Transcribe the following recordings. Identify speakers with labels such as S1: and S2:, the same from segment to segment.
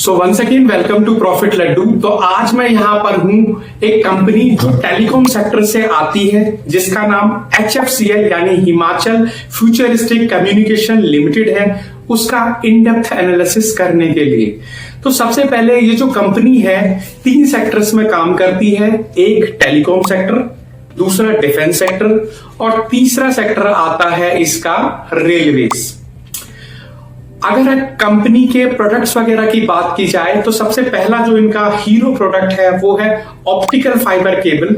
S1: So once again welcome to Profit Laddu. तो आज मैं यहाँ पर हूँ एक कंपनी जो टेलीकॉम सेक्टर से आती है जिसका नाम HFCL यानी हिमाचल फ्यूचरिस्टिक कम्युनिकेशन लिमिटेड है, उसका इन डेप्थ एनालिसिस करने के लिए। तो सबसे पहले ये जो कंपनी है 3 सेक्टर्स में काम करती है, एक टेलीकॉम सेक्टर, दूसरा डिफेंस सेक्टर और तीसरा सेक्टर आता है इसका रेलवेज। अगर कंपनी के प्रोडक्ट्स वगैरह की बात की जाए तो सबसे पहला जो इनका हीरो प्रोडक्ट है वो है ऑप्टिकल फाइबर केबल।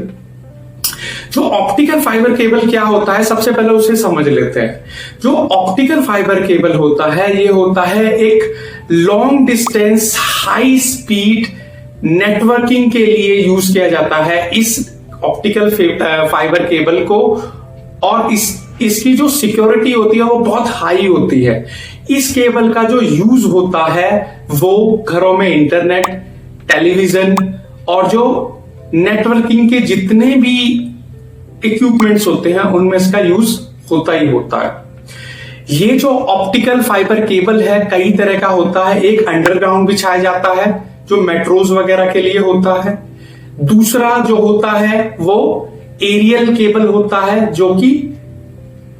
S1: जो ऑप्टिकल फाइबर केबल क्या होता है सबसे पहले उसे समझ लेते हैं। जो ऑप्टिकल फाइबर केबल होता है ये होता है एक long distance high speed networking के लिए यूज किया जाता है इस ऑप्टिकल फाइबर केबल को, और इसकी जो सिक्योरिटी होती है वो बहुत हाई होती है। इस केबल का जो यूज होता है वो घरों में इंटरनेट, टेलीविजन और जो नेटवर्किंग के जितने भी इक्विपमेंट्स होते हैं उनमें इसका यूज होता ही होता है। ये जो ऑप्टिकल फाइबर केबल है कई तरह का होता है। एक अंडरग्राउंड बिछाया जाता है जो मेट्रोज वगैरह के लिए होता है। दूसरा जो होता है वो एरियल केबल होता है जो कि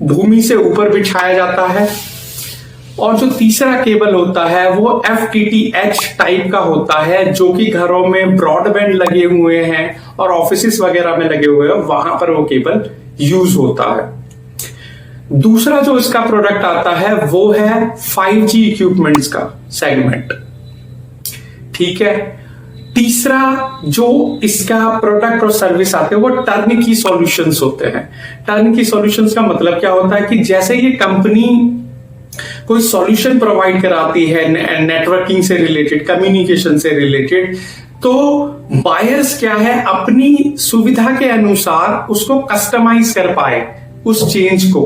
S1: भूमि से ऊपर बिछाया जाता है। और जो तीसरा केबल होता है वो FTTH टाइप का होता है जो कि घरों में ब्रॉडबैंड लगे हुए हैं और ऑफिसेस वगैरह में लगे हुए हैं, वहां पर वो केबल यूज होता है। दूसरा जो इसका प्रोडक्ट आता है वो है 5G इक्विपमेंट्स का सेगमेंट, ठीक है। तीसरा जो इसका प्रोडक्ट और सर्विस आते हैं वो टर्नकी सॉल्यूशंस होते हैं। टर्नकी सॉल्यूशंस का मतलब क्या होता है कि जैसे ये कंपनी कोई सॉल्यूशन प्रोवाइड कराती है नेटवर्किंग से रिलेटेड, कम्युनिकेशन से रिलेटेड, तो बायर्स क्या है अपनी सुविधा के अनुसार उसको कस्टमाइज कर पाए उस चेंज को।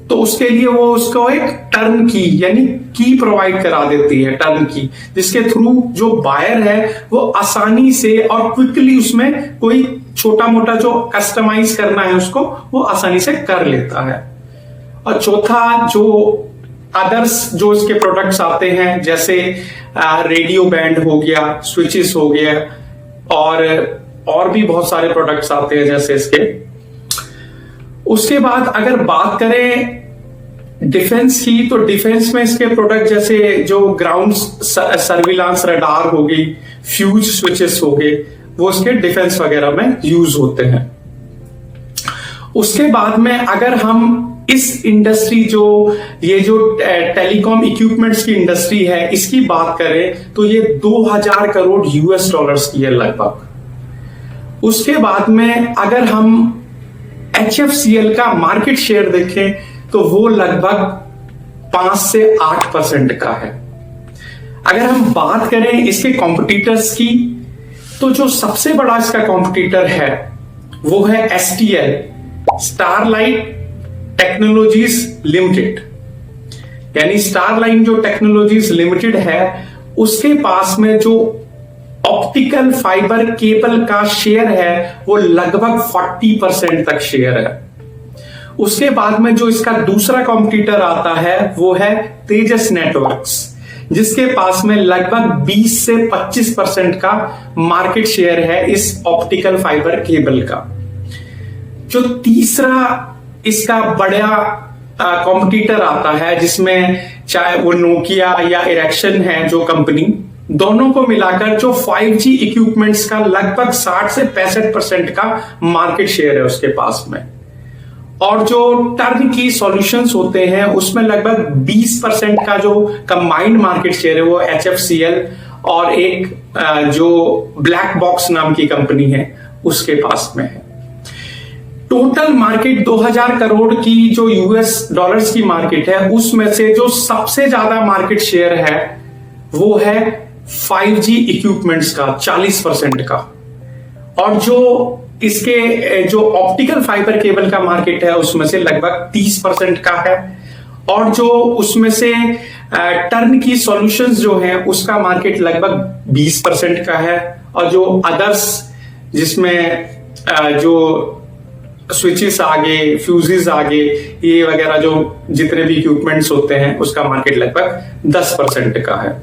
S1: तो उसके लिए वो उसको एक टर्न की यानी की प्रोवाइड करा देती है, टर्न की, जिसके थ्रू जो बायर है वो आसानी से और क्विकली उसमें कोई छोटा मोटा जो कस्टमाइज करना है उसको वो आसानी से कर लेता है। और चौथा जो अदर्स जो इसके प्रोडक्ट्स आते हैं जैसे रेडियो बैंड हो गया, स्विचेस हो गया और भी बहुत सारे प्रोडक्ट्स आते हैं जैसे इसके। उसके बाद अगर बात करें डिफेंस की तो डिफेंस में इसके प्रोडक्ट जैसे जो ग्राउंड सर्विलांस रडार हो गई, फ्यूज स्विचेस हो गए, वो इसके डिफेंस वगैरह में यूज होते हैं। उसके बाद में अगर हम इस इंडस्ट्री ये जो टेलीकॉम इक्विपमेंट्स की इंडस्ट्री है इसकी बात करें तो ये 2000 करोड़ US डॉलर्स की है लगभग। उसके बाद में अगर हम HFCL का मार्केट शेयर देखें तो वो लगभग 5 से 8% का है। अगर हम बात करें इसके कॉम्पिटिटर्स की तो जो सबसे बड़ा इसका कॉम्पिटिटर है वो है STL, स्टारलाइट टेक्नोलॉजीज लिमिटेड। यानी स्टारलाइट जो टेक्नोलॉजीज लिमिटेड है उसके पास में जो ऑप्टिकल फाइबर केबल का शेयर है वो लगभग 40% तक शेयर है। उसके बाद में जो इसका दूसरा कॉम्पिटिटर आता है वो है तेजस नेटवर्क्स, जिसके पास में लगभग 20 से 25% का मार्केट शेयर है इस ऑप्टिकल फाइबर केबल का। जो तीसरा इसका बड़ा कॉम्पिटिटर आता है जिसमें चाहे वो नोकिया या इरेक्शन है जो कंपनी, दोनों को मिलाकर जो 5G इक्विपमेंट्स का लगभग 60 से 65% का मार्केट शेयर है उसके पास में। और जो टर्न की सॉल्यूशंस होते हैं उसमें लगभग 20% का जो कंबाइंड मार्केट शेयर है वो HFCL और एक जो ब्लैक बॉक्स नाम की कंपनी है उसके पास में है। टोटल मार्केट 2000 करोड़ की जो US डॉलर्स की मार्केट है उसमें से जो सबसे ज्यादा मार्केट शेयर है वो है 5G इक्विपमेंट्स का 40% का। और जो इसके जो ऑप्टिकल फाइबर केबल का मार्केट है उसमें से लगभग 30% का है। और जो उसमें से टर्न की सॉल्यूशंस जो है उसका मार्केट लगभग 20% का है। और जो अदर्स जिसमें जो स्विचेस आगे, फ्यूजेस आगे, ये वगैरह जो जितने भी इक्विपमेंट्स होते हैं उसका मार्केट लगभग 10% का है।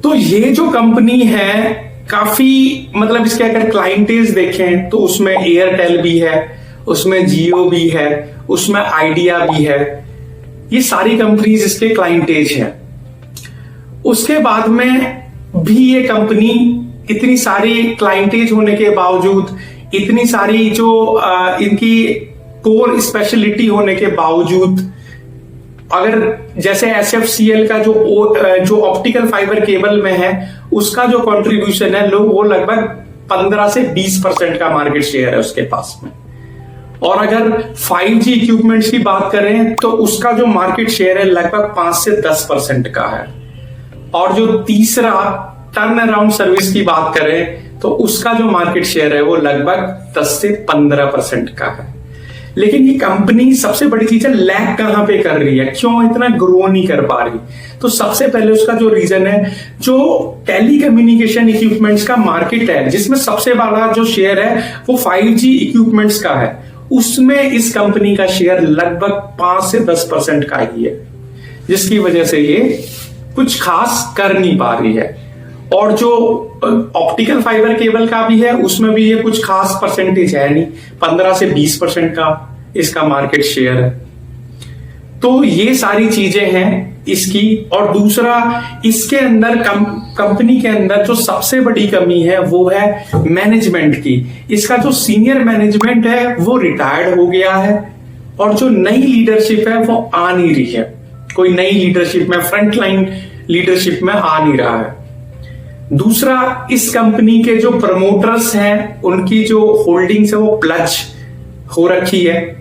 S1: तो ये जो कंपनी है काफी, मतलब इसके अगर क्लाइंटेज देखें तो उसमें एयरटेल भी है, उसमें जियो भी है, उसमें आइडिया भी है। ये सारी कंपनीज इसके क्लाइंटेज है। उसके बाद में भी ये कंपनी इतनी सारी क्लाइंटेज होने के बावजूद, इतनी सारी जो इनकी कोर स्पेशलिटी होने के बावजूद, अगर जैसे HFCL का जो ऑप्टिकल फाइबर केबल में है उसका जो कंट्रीब्यूशन है वो लगभग 15 से 20% का मार्केट शेयर है उसके पास में। और अगर 5G इक्विपमेंट्स की बात करें तो उसका जो मार्केट शेयर है लगभग 5 से 10% का है। और जो तीसरा टर्न अराउंड सर्विस की बात करें तो उसका जो मार्केट शेयर है वो लगभग 10 से 15% का है। लेकिन ये कंपनी सबसे बड़ी चीज है, लैग कहां पे कर रही है, क्यों इतना ग्रो नहीं कर पा रही? तो सबसे पहले उसका जो रीजन है, जो टेलीकम्युनिकेशन इक्विपमेंट्स का मार्केट है जिसमें सबसे बड़ा जो शेयर है वो 5G इक्विपमेंट्स का है, उसमें इस कंपनी का शेयर लगभग 5 से 10% का ही है, जिसकी वजह से ये कुछ खास कर नहीं पा रही है। और जो ऑप्टिकल फाइबर केबल का भी है उसमें भी ये कुछ खास परसेंटेज है नहीं, 15 से 20% का इसका मार्केट शेयर है। तो ये सारी चीजें हैं इसकी। और दूसरा, इसके अंदर कंपनी के अंदर जो सबसे बड़ी कमी है वो है मैनेजमेंट की। इसका जो सीनियर मैनेजमेंट है वो रिटायर्ड हो गया है और जो नई लीडरशिप है वो आ नहीं रही है। कोई नई लीडरशिप में, फ्रंट लाइन लीडरशिप में आ नहीं रहा है। दूसरा, इस कंपनी के जो प्रमोटर्स हैं उनकी जो होल्डिंग्स है वो प्लज हो रखी है,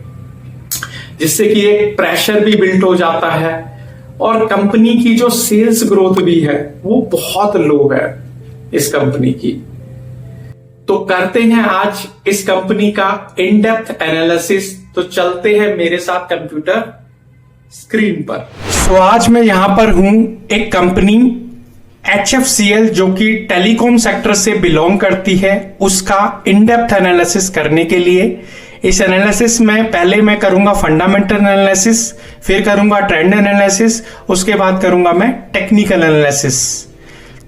S1: जिससे कि एक प्रेशर भी बिल्ट हो जाता है। और कंपनी की जो सेल्स ग्रोथ भी है वो बहुत लो है इस कंपनी की। तो करते हैं आज इस कंपनी का इन डेप्थ एनालिसिस। तो चलते हैं मेरे साथ कंप्यूटर स्क्रीन पर। तो आज मैं यहां पर हूं एक कंपनी HFCL जो कि टेलीकॉम सेक्टर से बिलोंग करती है, उसका इन डेप्थ एनालिसिस करने के लिए। इस एनालिसिस में पहले मैं करूंगा फंडामेंटल एनालिसिस, फिर करूंगा ट्रेंड एनालिसिस, उसके बाद करूंगा मैं टेक्निकल एनालिसिस।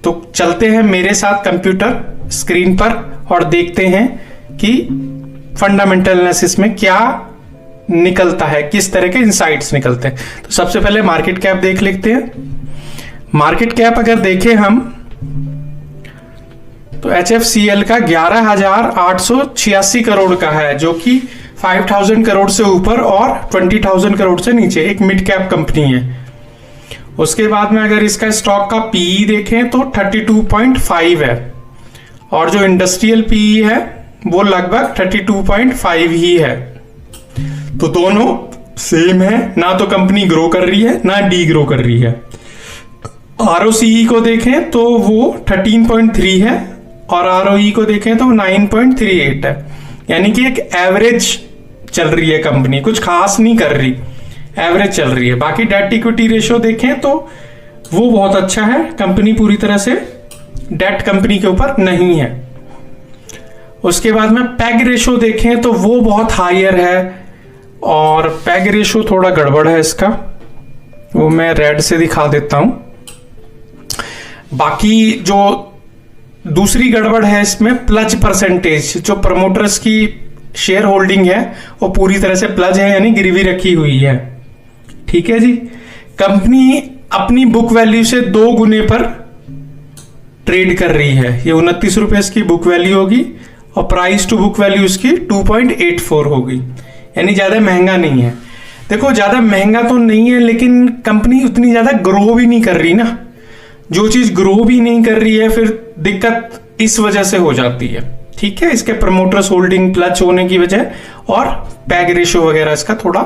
S1: तो चलते हैं मेरे साथ कंप्यूटर स्क्रीन पर और देखते हैं कि फंडामेंटल एनालिसिस में क्या निकलता है, किस तरह के इंसाइट्स निकलते हैं। तो सबसे पहले मार्केट कैप देख लेते हैं। मार्केट कैप अगर देखें हम तो HFCL का 11,886 करोड़ का है, जो कि 5,000 करोड़ से ऊपर और 20,000 करोड़ से नीचे एक मिड कैप कंपनी है। उसके बाद में अगर इसका स्टॉक का पीई देखें तो 32.5 है और जो इंडस्ट्रियल पीई है वो लगभग 32.5 ही है। तो दोनों सेम है, ना तो कंपनी ग्रो कर रही है ना डी ग्रो कर रही है। ROCE को देखें तो वो 13.3 है और ROE को देखें तो 9.38 है, यानी कि एक एवरेज चल रही है कंपनी, कुछ खास नहीं कर रही, एवरेज चल रही है। बाकी डेट इक्विटी रेशियो देखें तो वो बहुत अच्छा है, कंपनी पूरी तरह से डेट कंपनी के ऊपर नहीं है। उसके बाद में पैग रेशियो देखें तो वो बहुत हायर है और पैग रेशियो थोड़ा गड़बड़ है इसका, वो मैं रेड से दिखा देता हूं। बाकी जो दूसरी गड़बड़ है इसमें प्लज परसेंटेज, जो प्रमोटर्स की शेयर होल्डिंग है वो पूरी तरह से प्लज है, यानी गिरवी रखी हुई है। ठीक है जी। कंपनी अपनी बुक वैल्यू से 2 गुने पर ट्रेड कर रही है। ये 29 रुपए इसकी बुक वैल्यू होगी और प्राइस टू बुक वैल्यू इसकी 2.84 होगी, यानी ज्यादा महंगा नहीं है। देखो ज्यादा महंगा तो नहीं है, लेकिन कंपनी उतनी ज्यादा ग्रो भी नहीं कर रही ना। जो चीज ग्रो भी नहीं कर रही है फिर दिक्कत इस वजह से हो जाती है। ठीक है, इसके प्रमोटर्स होल्डिंग प्लच होने की वजह और पैग रेशियो वगैरह इसका थोड़ा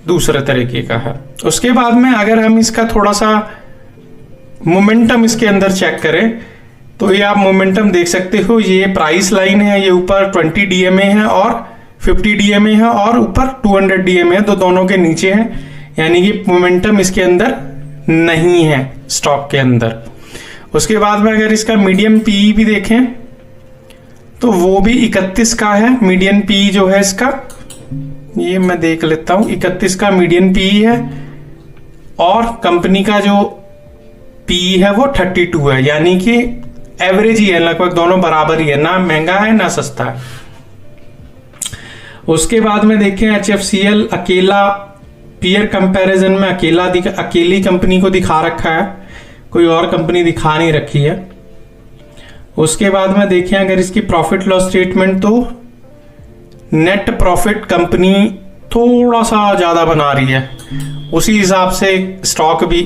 S1: दूसरे तरीके का है। उसके बाद में अगर हम इसका थोड़ा सा मोमेंटम इसके अंदर चेक करें तो ये आप मोमेंटम देख सकते हो। ये प्राइस लाइन है, ये ऊपर 20 DMA है और 50 DMA है और ऊपर 200 DMA है, तो दोनों के नीचे है, यानी कि मोमेंटम इसके अंदर नहीं है स्टॉक के अंदर। उसके बाद में अगर इसका मीडियम पीई भी देखें तो वो भी 31 का है। मीडियन पीई जो है इसका, ये मैं देख लेता हूं, 31 का मीडियन पीई है और कंपनी का जो पी है वो 32 है, यानी कि एवरेज ही है, लगभग दोनों बराबर ही है, ना महंगा है ना सस्ता है। उसके बाद में देखें HFCL अकेला पीयर कंपैरिजन में अकेली कंपनी को दिखा रखा है, कोई और कंपनी दिखा नहीं रखी है। उसके बाद में देखें अगर इसकी प्रॉफिट लॉस स्टेटमेंट, तो नेट प्रॉफिट कंपनी थोड़ा सा ज्यादा बना रही है, उसी हिसाब से स्टॉक भी,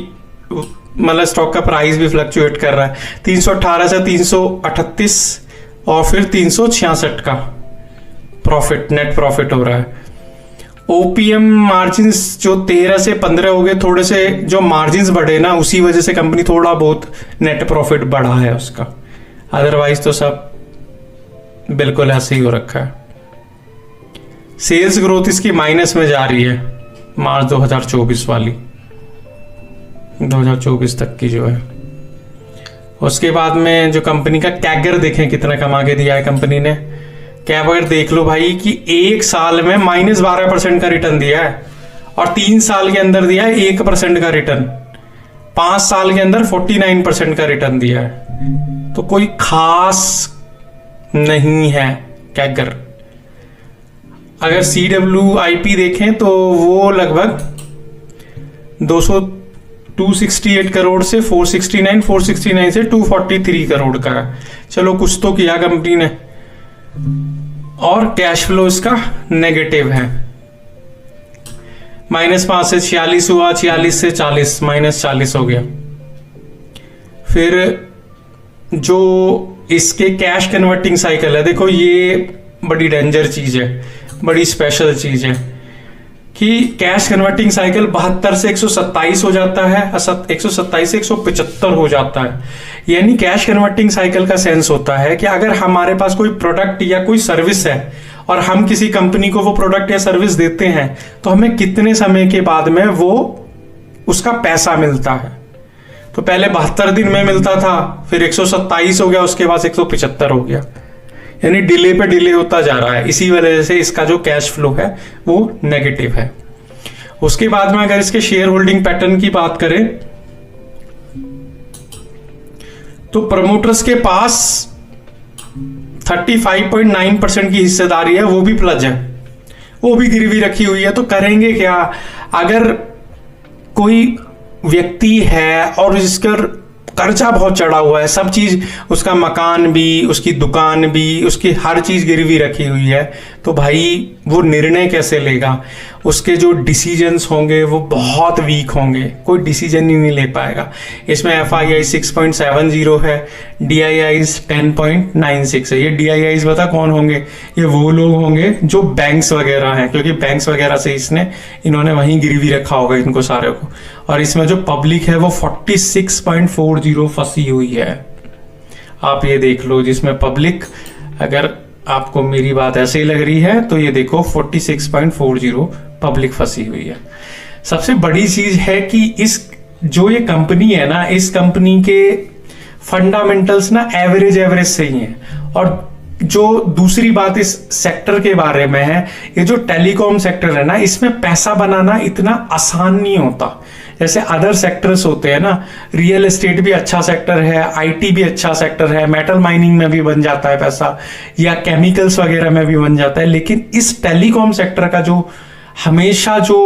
S1: मतलब स्टॉक का प्राइस भी फ्लक्चुएट कर रहा है, 318 से 338 और फिर 366 का प्रॉफिट, नेट प्रॉफिट हो रहा है। ओपीएम मार्जिन जो 13 से 15 हो गए, थोड़े से जो मार्जिन बढ़े ना, उसी वजह से कंपनी थोड़ा बहुत नेट प्रॉफिट बढ़ा है उसका, अदरवाइज तो सब बिल्कुल ऐसे ही हो रखा है। सेल्स ग्रोथ इसकी माइनस में जा रही है, मार्च 2024 वाली, 2024 तक की जो है। उसके बाद में जो कंपनी का कैगर देखें कितना कमा के दिया है कंपनी ने, कैगर देख लो भाई कि एक साल में -12% का रिटर्न दिया है, और 3 साल के अंदर दिया है 1% का रिटर्न, 5 साल के अंदर 49% का रिटर्न दिया है, तो कोई खास नहीं है कैगर। अगर CWIP देखें तो वो लगभग 268 करोड़ से 469 से 243 करोड़ का है। चलो कुछ तो किया कंपनी ने। और कैश फ्लो इसका नेगेटिव है, -5 से 46 हुआ, 46 से 40, -40 हो गया। फिर जो इसके कैश कन्वर्टिंग साइकिल है, देखो ये बड़ी डेंजर चीज है, बड़ी स्पेशल चीज है कि कैश कन्वर्टिंग साइकिल 72 से 127 हो जाता है, 127 से 175 हो जाता है। यानी कैश कन्वर्टिंग साइकिल का सेंस होता है कि अगर हमारे पास कोई प्रोडक्ट या कोई सर्विस है और हम किसी कंपनी को वो प्रोडक्ट या सर्विस देते हैं, तो हमें कितने समय के बाद में वो उसका पैसा मिलता है। तो पहले 72 दिन में मिलता था, फिर 127 हो गया, उसके बाद 175 हो गया, यानी डिले पे डिले होता जा रहा है। इसी वजह से इसका जो कैश फ्लो है वो नेगेटिव है। उसके बाद में अगर इसके शेयर होल्डिंग पैटर्न की बात करें तो प्रमोटर्स के पास 35.9% की हिस्सेदारी है, वो भी प्लज है, वो भी गिरवी रखी हुई है। तो करेंगे क्या? अगर कोई व्यक्ति है और जिसका कर्जा बहुत चढ़ा हुआ है, सब चीज, उसका मकान भी, उसकी दुकान भी, उसकी हर चीज गिरवी रखी हुई है, तो भाई वो निर्णय कैसे लेगा? उसके जो डिसीजंस होंगे वो बहुत वीक होंगे, कोई डिसीजन ही नहीं ले पाएगा। इसमें FII 6.70 है, DIIs 10.96 है। ये DIIs बता कौन होंगे? ये वो लोग होंगे जो बैंक्स वगैरह हैं, क्योंकि बैंक्स वगैरह से इन्होंने वहीं गिरवी रखा होगा इनको सारे को। और इसमें जो पब्लिक है वो 46.40 फंसी हुई है। आप ये देख लो, जिसमें पब्लिक, अगर आपको मेरी बात ऐसे ही लग रही है तो ये देखो 46.40 पब्लिक फंसी हुई है। सबसे बड़ी चीज है कि इस जो ये कंपनी है ना, इस कंपनी के फंडामेंटल्स ना एवरेज से ही है। और जो दूसरी बात इस सेक्टर के बारे में है, ये जो टेलीकॉम सेक्टर है ना, इसमें पैसा बनाना इतना आसान नहीं होता जैसे अदर सेक्टर्स होते हैं ना। रियल एस्टेट भी अच्छा सेक्टर है, IT भी अच्छा सेक्टर है, मेटल माइनिंग में भी बन जाता है पैसा, या केमिकल्स वगैरह में भी बन जाता है। लेकिन इस टेलीकॉम सेक्टर का जो हमेशा जो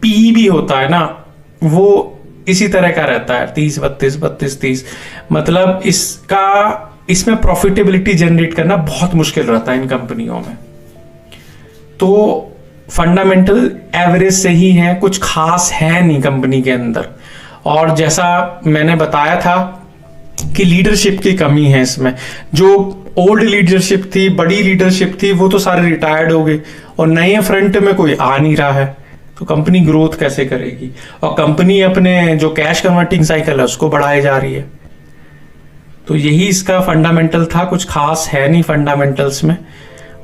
S1: PE भी होता है ना, वो इसी तरह का रहता है, 30-32, मतलब इसमें प्रॉफिटेबिलिटी जनरेट करना बहुत मुश्किल रहता है इन कंपनियों में। तो फंडामेंटल एवरेज से ही है, कुछ खास है नहीं कंपनी के अंदर। और जैसा मैंने बताया था कि लीडरशिप की कमी है इसमें। जो ओल्ड लीडरशिप थी, बड़ी लीडरशिप थी, वो तो सारे रिटायर्ड हो गए और नए फ्रंट में कोई आ नहीं रहा है, तो कंपनी ग्रोथ कैसे करेगी? और कंपनी अपने जो कैश कन्वर्टिंग साइकिल है उसको बढ़ाए जा रही है। तो यही इसका फंडामेंटल था, कुछ खास है नहीं फंडामेंटल्स में।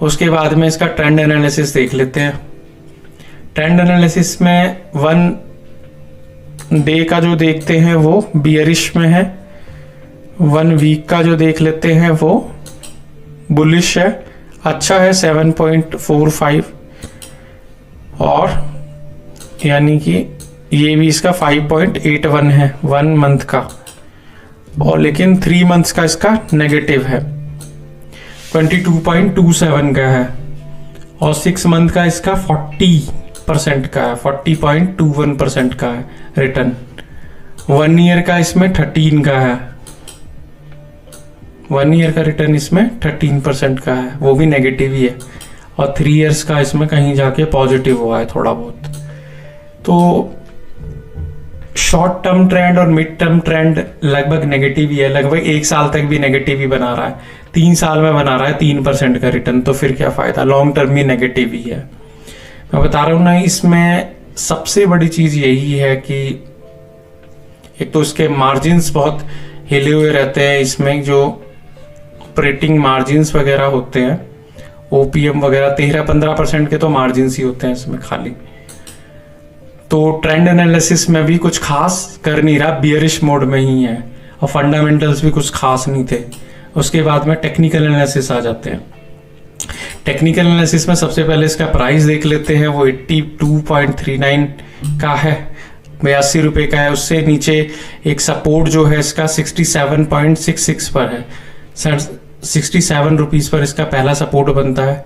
S1: उसके बाद में इसका ट्रेंड एनालिसिस देख लेते हैं। ट्रेंड एनालिसिस में 1 डे का जो देखते हैं वो बियरिश में है, 1 वीक का जो देख लेते हैं वो बुलिश है, अच्छा है 7.45, और यानी कि ये भी इसका 5.81 है 1 मंथ का, और लेकिन 3 मंथ्स का इसका नेगेटिव है, 22.27 का है, और 6 मंथ का इसका 40% का है, 40.21% का है रिटर्न। 1 ईयर का इसमें 13 का है, 1 ईयर का रिटर्न इसमें 13% का है, वो भी नेगेटिव ही है। और 3 इयर्स का इसमें कहीं जाके पॉजिटिव हुआ है थोड़ा बहुत। तो शॉर्ट टर्म ट्रेंड और मिड टर्म ट्रेंड लगभग नेगेटिव ही है, लगभग 1 साल तक भी नेगेटिव ही बना रहा है, 3 साल में बना रहा है 3% का रिटर्न, तो फिर क्या फायदा, लॉन्ग टर्म भी नेगेटिव ही है। मैं बता रहा हूं ना, इसमें सबसे बड़ी चीज यही है कि एक तो इसके मार्जिन्स बहुत हिले हुए रहते हैं, इसमें जो ऑपरेटिंग मार्जिन्स वगैरह होते हैं, ओपीएम वगैरह 13-15% के तो मार्जिन्स ही होते हैं इसमें खाली। तो ट्रेंड एनालिसिस में भी कुछ खास कर नहीं रहा, बियरिश मोड में ही है, और फंडामेंटल्स भी कुछ खास नहीं थे। उसके बाद में टेक्निकल एनालिसिस आ जाते हैं। टेक्निकल एनालिसिस में सबसे पहले इसका प्राइस देख लेते हैं, वो 82.39 का है, 82 रुपए का है। उससे नीचे एक सपोर्ट जो है इसका 67.66 पर है, 67 रुपीज पर इसका पहला सपोर्ट बनता है।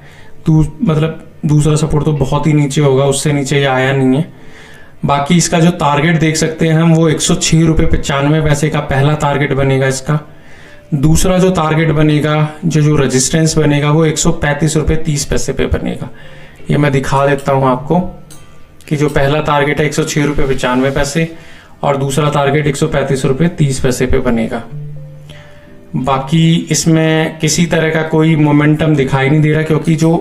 S1: मतलब दूसरा सपोर्ट तो बहुत ही नीचे होगा, उससे नीचे ये आया नहीं है। बाकी इसका जो टारगेट देख सकते हैं हम, वो 106 रुपये 95 पैसे का पहला टारगेट बनेगा इसका। दूसरा जो टारगेट बनेगा, जो रेजिस्टेंस बनेगा, वो 135 रुपये 30 पैसे पे बनेगा। ये मैं दिखा देता हूं आपको कि जो पहला टारगेट है 106 रुपये 95 पैसे, और दूसरा टारगेट 135 रुपये 30 पैसे पे बनेगा। बाकी इसमें किसी तरह का कोई मोमेंटम दिखाई नहीं दे रहा, क्योंकि जो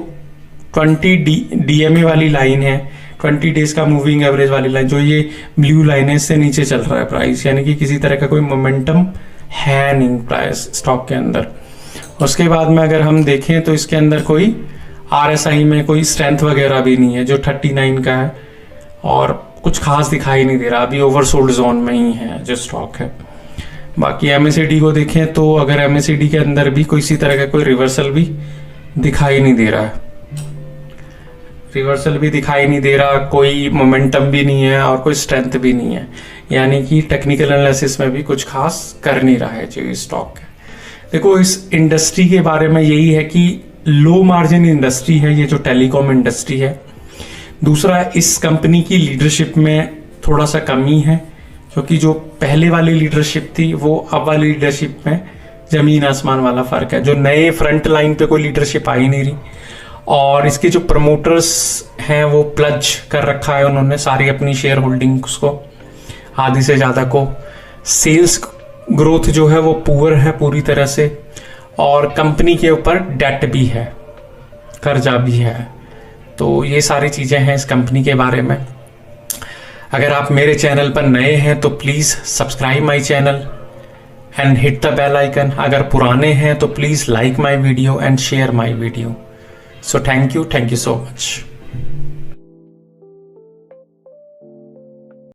S1: 20 डीएमए वाली लाइन है, 20 डेज का मूविंग एवरेज वाली लाइन, जो ये ब्लू लाइन है, इससे नीचे चल रहा है प्राइस, यानी कि किसी तरह का कोई मोमेंटम है नहीं प्राइस स्टॉक के अंदर। उसके बाद में अगर हम देखें तो इसके अंदर कोई आरएसआई में कोई स्ट्रेंथ वगैरह भी नहीं है, जो 39 का है, और कुछ खास दिखाई नहीं दे रहा, अभी ओवरसोल्ड जोन में ही है जो स्टॉक है। बाकी एमएससीडी को देखें तो अगर एमएससीडी के अंदर भी किसी तरह का कोई रिवर्सल भी दिखाई नहीं दे रहा है, रिवर्सल भी दिखाई नहीं दे रहा, कोई मोमेंटम भी नहीं है और कोई स्ट्रेंथ भी नहीं है, यानी कि टेक्निकल एनालिसिस में भी कुछ खास कर नहीं रहा है जो स्टॉक है। देखो, इस इंडस्ट्री के बारे में यही है कि लो मार्जिन इंडस्ट्री है ये जो टेलीकॉम इंडस्ट्री है। दूसरा, इस कंपनी की लीडरशिप में थोड़ा सा कमी है, क्योंकि जो पहले वाली लीडरशिप थी वो अब वाली लीडरशिप में जमीन आसमान वाला फर्क है। जो नए फ्रंट लाइन पे कोई लीडरशिप आ ही नहीं रही, और इसके जो प्रमोटर्स हैं वो प्लज कर रखा है उन्होंने सारी अपनी शेयर होल्डिंग्स को, आधी से ज्यादा को। सेल्स ग्रोथ जो है वो पुअर है पूरी तरह से, और कंपनी के ऊपर डेट भी है, कर्जा भी है। तो ये सारी चीजें हैं इस कंपनी के बारे में। अगर आप मेरे चैनल पर नए हैं तो please subscribe my channel and hit the bell icon. अगर पुराने हैं तो please like my video and share my video. So thank you so much.